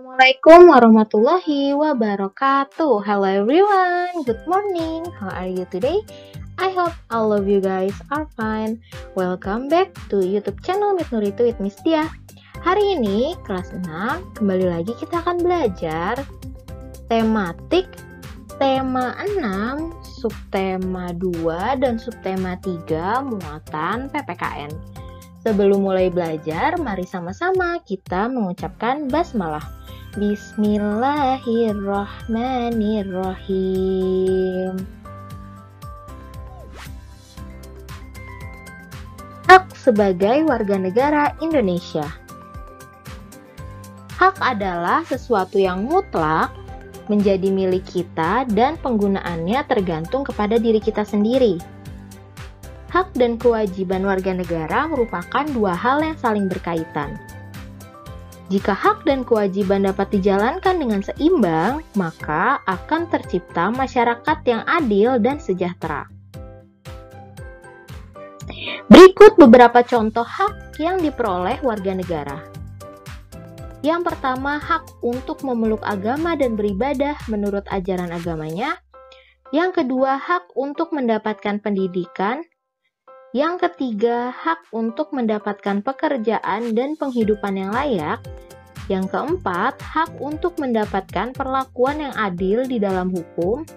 Assalamualaikum warahmatullahi wabarakatuh. Hello everyone, good morning. How are you today? I hope all of you guys are fine. Welcome back to YouTube channel Mit Nuritu with Miss Dia. Hari ini kelas 6, kembali lagi kita akan belajar tematik tema 6, subtema 2 dan subtema 3 muatan PPKN. Sebelum mulai belajar, mari sama-sama kita mengucapkan basmalah. Bismillahirrahmanirrahim. Hak sebagai warga negara Indonesia. Hak adalah sesuatu yang mutlak, menjadi milik kita dan penggunaannya tergantung kepada diri kita sendiri. Hak dan kewajiban warga negara merupakan dua hal yang saling berkaitan. Jika hak dan kewajiban dapat dijalankan dengan seimbang, maka akan tercipta masyarakat yang adil dan sejahtera. Berikut beberapa contoh hak yang diperoleh warga negara. Yang pertama, hak untuk memeluk agama dan beribadah menurut ajaran agamanya. Yang kedua, hak untuk mendapatkan pendidikan. Yang ketiga, hak untuk mendapatkan pekerjaan dan penghidupan yang layak. Yang keempat, hak untuk mendapatkan perlakuan yang adil di dalam hukum.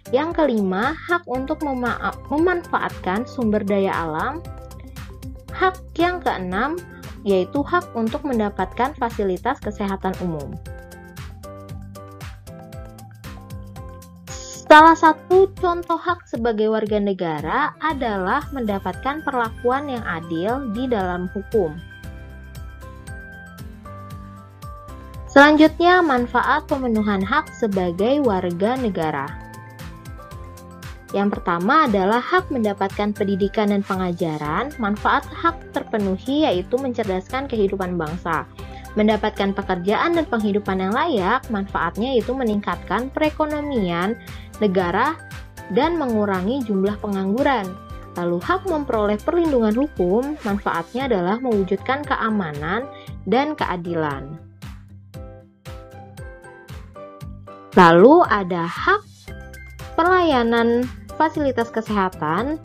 Yang kelima, hak untuk memanfaatkan sumber daya alam. Hak yang keenam, yaitu hak untuk mendapatkan fasilitas kesehatan umum. Salah satu contoh hak sebagai warga negara adalah mendapatkan perlakuan yang adil di dalam hukum. Selanjutnya, manfaat pemenuhan hak sebagai warga negara. Yang pertama adalah hak mendapatkan pendidikan dan pengajaran. Manfaat hak terpenuhi yaitu mencerdaskan kehidupan bangsa. Mendapatkan pekerjaan dan penghidupan yang layak, manfaatnya yaitu meningkatkan perekonomian negara dan mengurangi jumlah pengangguran. Lalu hak memperoleh perlindungan hukum, manfaatnya adalah mewujudkan keamanan dan keadilan. Lalu ada hak pelayanan fasilitas kesehatan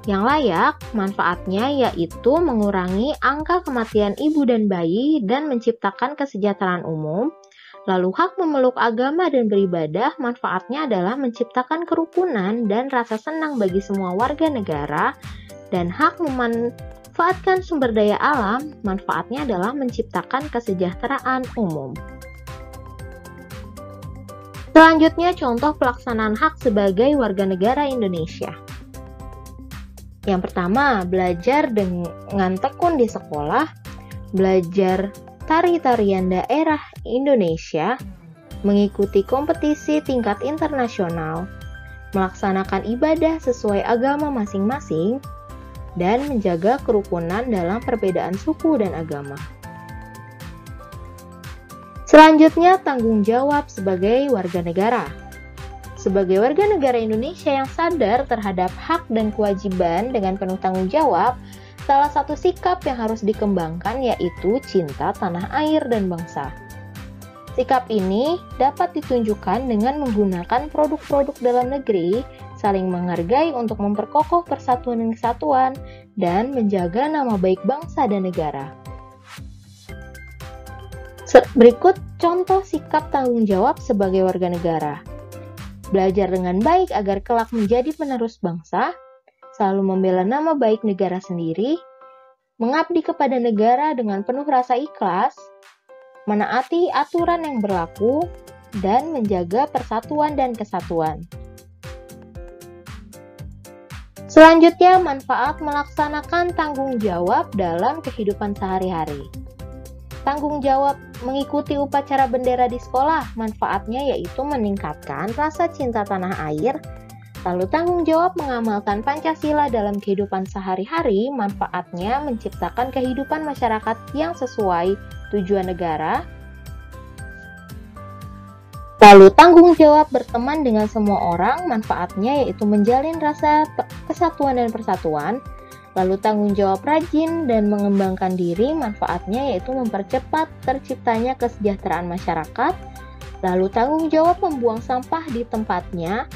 yang layak, manfaatnya yaitu mengurangi angka kematian ibu dan bayi dan menciptakan kesejahteraan umum. Lalu hak memeluk agama dan beribadah, manfaatnya adalah menciptakan kerukunan dan rasa senang bagi semua warga negara. Dan hak memanfaatkan sumber daya alam, manfaatnya adalah menciptakan kesejahteraan umum. Selanjutnya, contoh pelaksanaan hak sebagai warga negara Indonesia. Yang pertama, belajar dengan tekun di sekolah, belajar tari-tarian daerah Indonesia, mengikuti kompetisi tingkat internasional, melaksanakan ibadah sesuai agama masing-masing, dan menjaga kerukunan dalam perbedaan suku dan agama. Selanjutnya, tanggung jawab sebagai warga negara. Sebagai warga negara Indonesia yang sadar terhadap hak dan kewajiban dengan penuh tanggung jawab, salah satu sikap yang harus dikembangkan yaitu cinta tanah air dan bangsa. Sikap ini dapat ditunjukkan dengan menggunakan produk-produk dalam negeri, saling menghargai untuk memperkokoh persatuan dan kesatuan, dan menjaga nama baik bangsa dan negara. Berikut contoh sikap tanggung jawab sebagai warga negara. Belajar dengan baik agar kelak menjadi penerus bangsa, selalu membela nama baik negara sendiri, mengabdi kepada negara dengan penuh rasa ikhlas, menaati aturan yang berlaku, dan menjaga persatuan dan kesatuan. Selanjutnya, manfaat melaksanakan tanggung jawab dalam kehidupan sehari-hari. Tanggung jawab mengikuti upacara bendera di sekolah, manfaatnya yaitu meningkatkan rasa cinta tanah air. Lalu tanggung jawab mengamalkan Pancasila dalam kehidupan sehari-hari, manfaatnya menciptakan kehidupan masyarakat yang sesuai tujuan negara. Lalu tanggung jawab berteman dengan semua orang, manfaatnya yaitu menjalin rasa kesatuan dan persatuan. Lalu tanggung jawab rajin dan mengembangkan diri, manfaatnya yaitu mempercepat terciptanya kesejahteraan masyarakat. Lalu tanggung jawab membuang sampah di tempatnya,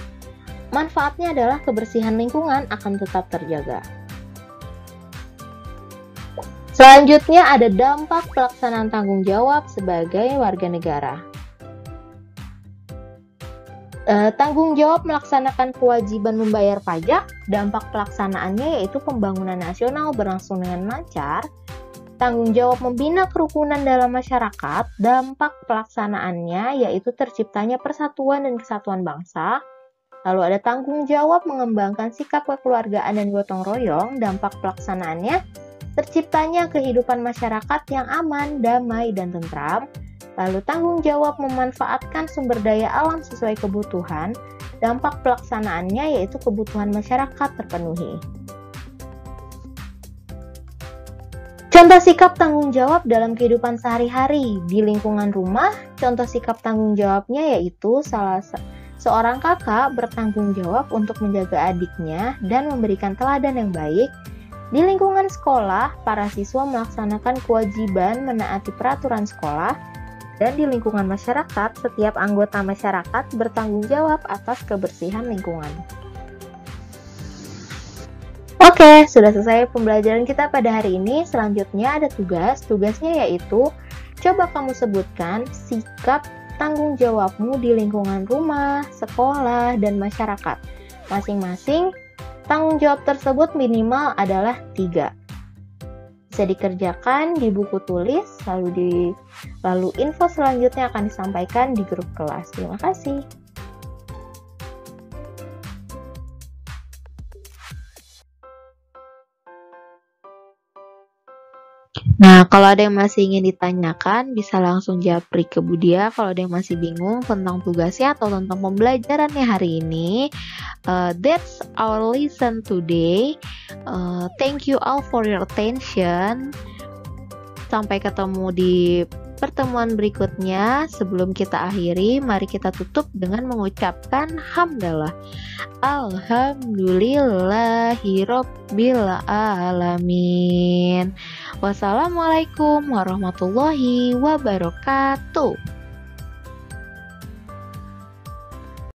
manfaatnya adalah kebersihan lingkungan akan tetap terjaga. Selanjutnya ada dampak pelaksanaan tanggung jawab sebagai warga negara. Tanggung jawab melaksanakan kewajiban membayar pajak, dampak pelaksanaannya yaitu pembangunan nasional berlangsung dengan lancar. Tanggung jawab membina kerukunan dalam masyarakat, dampak pelaksanaannya yaitu terciptanya persatuan dan kesatuan bangsa. Lalu ada tanggung jawab mengembangkan sikap kekeluargaan dan gotong royong, dampak pelaksanaannya terciptanya kehidupan masyarakat yang aman, damai, dan tentram. Lalu tanggung jawab memanfaatkan sumber daya alam sesuai kebutuhan, dampak pelaksanaannya yaitu kebutuhan masyarakat terpenuhi. Contoh sikap tanggung jawab dalam kehidupan sehari-hari di lingkungan rumah, contoh sikap tanggung jawabnya yaitu seorang kakak bertanggung jawab untuk menjaga adiknya dan memberikan teladan yang baik. Di lingkungan sekolah, para siswa melaksanakan kewajiban menaati peraturan sekolah. Dan di lingkungan masyarakat, setiap anggota masyarakat bertanggung jawab atas kebersihan lingkungan. Oke, sudah selesai pembelajaran kita pada hari ini. Selanjutnya ada tugas. Tugasnya yaitu, coba kamu sebutkan sikap tanggung jawabmu di lingkungan rumah, sekolah, dan masyarakat. Masing-masing, tanggung jawab tersebut minimal adalah 3. Bisa dikerjakan di buku tulis, lalu info selanjutnya akan disampaikan di grup kelas. Terima kasih. Nah, kalau ada yang masih ingin ditanyakan, bisa langsung japri ke Budia. Kalau ada yang masih bingung tentang tugasnya atau tentang pembelajarannya hari ini, that's our lesson today. Thank you all for your attention. Sampai ketemu di pertemuan berikutnya. Sebelum kita akhiri, mari kita tutup dengan mengucapkan hamdalah. Alhamdulillahirabbil alamin. Wassalamualaikum warahmatullahi wabarakatuh.